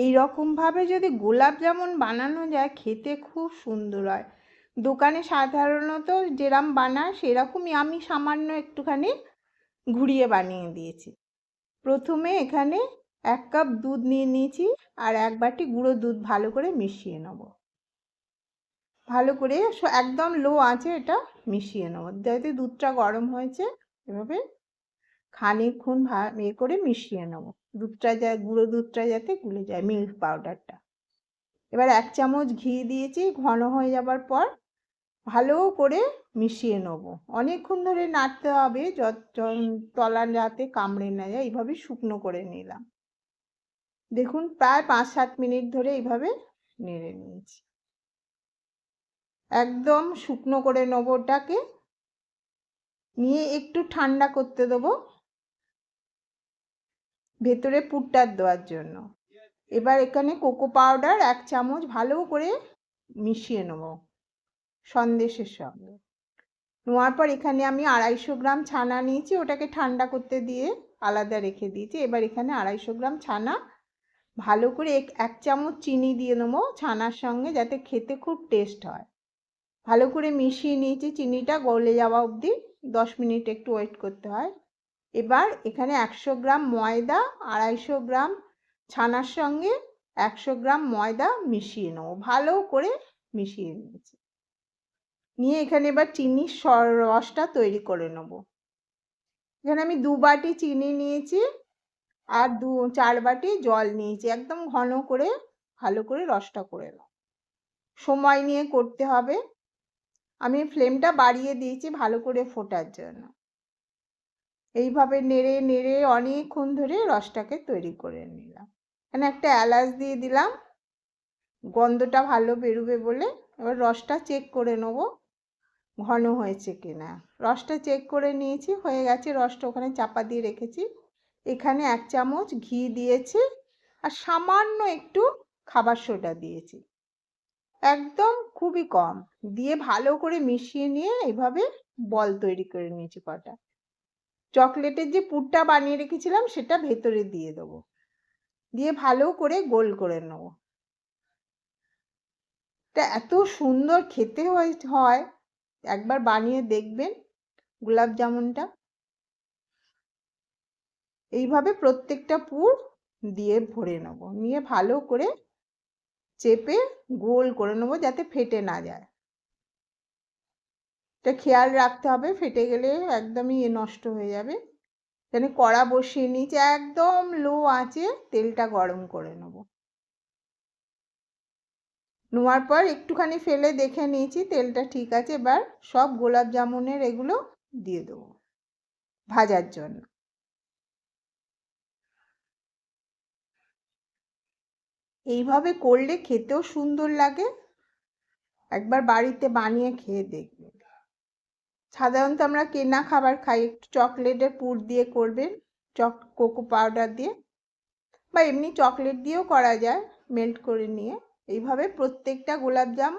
এই রকমভাবে যদি গোলাপ জামুন বানানো যায় খেতে খুব সুন্দর হয়। দোকানে সাধারণত যেরকম বানায় সেরকমই আমি সামান্য একটুখানি ঘুরিয়ে বানিয়ে দিয়েছি। প্রথমে এখানে 1 কাপ দুধ নিয়ে নিয়েছি আর 1 বাটি গুঁড়ো দুধ ভালো করে মিশিয়ে নেব। ভালো করে একদম লো আঁচে এটা মিশিয়ে নেব। যাতে দুধটা গরম হয়েছে এভাবে খানিকক্ষণ করে মিশিয়ে নেব। দুধটা গুঁড়ো দুধটা যাতে গুলে যায়, মিল্ক পাউডারটা। এবার 1 চামচ ঘি দিয়েছি। ঘন হয়ে যাবার পর ভালো করে মিশিয়ে নেব। অনেকক্ষণ ধরে নাড়তে হবে তলা যাতে কামড়ে না যায়। এইভাবে শুকনো করে নিলাম। দেখুন প্রায় 5-7 মিনিট ধরে এইভাবে নেড়ে নিয়েছি। একদম শুকনো করে নেব ওটাকে। নিয়ে একটু ঠান্ডা করতে দেবো ভেতরে পুরটা দেওয়ার জন্য। এবার এখানে কোকো পাউডার 1 চামচ ভালো করে মিশিয়ে নেব সন্দেশের সঙ্গে। নেওয়ার পর এখানে আমি 250 গ্রাম ছানা নিয়েছি, ওটাকে ঠান্ডা করতে দিয়ে আলাদা রেখে দিয়েছি। এবার এখানে 250 গ্রাম ছানা ভালো করে 1 চামচ চিনি দিয়ে নেবো ছানার সঙ্গে, যাতে খেতে খুব টেস্ট হয়। ভালো করে মিশিয়ে নিয়েছি। চিনিটা গলে যাওয়া অবধি 10 মিনিট একটু ওয়েট করতে হয়। এবার এখানে 100 গ্রাম ময়দা 250 গ্রাম ছানার সঙ্গে 100 গ্রাম ময়দা মিশিয়ে নেবো। ভালো করে মিশিয়ে নিয়েছি। নিয়ে এখানে এবার চিনির রসটা তৈরি করে নেব। এখানে আমি 2 বাটি চিনি নিয়েছি আর 4 বাটি জল নিয়েছি। একদম ঘন করে ভালো করে রসটা করে নাও। সময় নিয়ে করতে হবে। আমি ফ্লেমটা বাড়িয়ে দিয়েছি ভালো করে ফোটার জন্য। এইভাবে নেড়ে নেড়ে অনেকক্ষণ ধরে রসটাকে তৈরি করে নিলাম। এখানে একটা এলাচ দিয়ে দিলাম গন্ধটা ভালো বেরোবে বলে। এবার রসটা চেক করে নেব ঘন হয়েছে কিনা। রসটা চেক করে নিয়েছি, হয়ে গেছে। রসটা ওখানে চাপা দিয়ে রেখেছি। এখানে 1 চামচ ঘি দিয়েছি আর সামান্য একটু খাবার সোডা দিয়েছি, একদম খুবই কম দিয়ে ভালো করে মিশিয়ে নিয়ে এইভাবে বল তৈরি করে নিয়েছি কটা। চকলেটের যে পুরটা বানিয়ে রেখেছিলাম সেটা ভেতরে দিয়ে দেবো, দিয়ে ভালো করে গোল করে নেব। এটা এত সুন্দর খেতে হয়, একবার বানিয়ে দেখবেন গোলাপ জামুনটা। এইভাবে প্রত্যেকটা পুর দিয়ে ভরে নেব, নিয়ে ভালো করে চেপে গোল করে নেব যাতে ফেটে না যায়। এটা খেয়াল রাখতে হবে, ফেটে গেলে একদমই নষ্ট হয়ে যাবে। এখানে কড়া বসিয়ে নিয়েছি, একদম লো আঁচে তেলটা গরম করে নেব। নেওয়ার পর একটুখানি ফেলে দেখে নিয়েছি তেলটা ঠিক আছে। এবার সব গোলাপ জামুনের এগুলো দিয়ে দেবো ভাজার জন্য। এইভাবে করলে খেতেও সুন্দর লাগে, একবার বাড়িতে বানিয়ে খেয়ে দেখবেন। সাধারণত আমরা কেনা খাবার খাই, একটু চকলেটের পুর দিয়ে করবেন, কোকো পাউডার দিয়ে, বা এমনি চকলেট দিয়েও করা যায় মেল্ট করে নিয়ে। এইভাবে প্রত্যেকটা গোলাপ জাম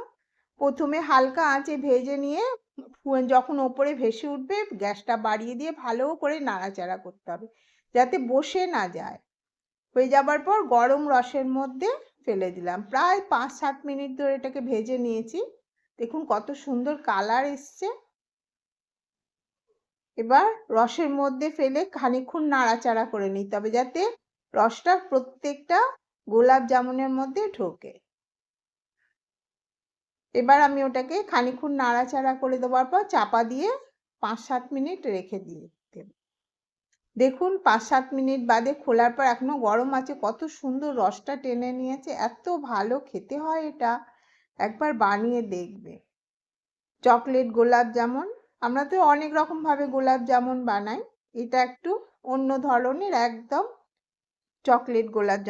প্রথমে হালকা আঁচে ভেজে নিয়ে যখন ওপরে ভেসে উঠবে গ্যাসটা বাড়িয়ে দিয়ে ভালো করে নাড়াচাড়া করতে হবে যাতে বসে না যায়। হয়ে যাবার পর গরম রসের মধ্যে ফেলে দিলাম। প্রায় 5-7 মিনিট ধরে এটাকে ভেজে নিয়েছি। দেখুন কত সুন্দর কালার এসছে। এবার রসের মধ্যে ফেলে খানিকক্ষণ নাড়াচাড়া করে নিতে হবে যাতে রসটা প্রত্যেকটা গোলাপ জামুনের মধ্যে ঢোকে। এবার আমি ওটাকে খানিকক্ষণ নাড়াচাড়া করে দেওয়ার পর চাপা দিয়ে 5-7 মিনিট রেখে দিয়ে দেব। দেখুন 5-7 মিনিট বাদে খোলার পর এখনো গরম আছে, কত সুন্দর রসটা টেনে নিয়েছে। এত ভালো খেতে হয় এটা, একবার বানিয়ে দেখবে। চকলেট গোলাপ জামুন, আমরা তো অনেক রকম ভাবে গোলাপ জামুন বানাই, এটা একটু অন্য ধরনের একদম চকলেট গোলাপ জামুন।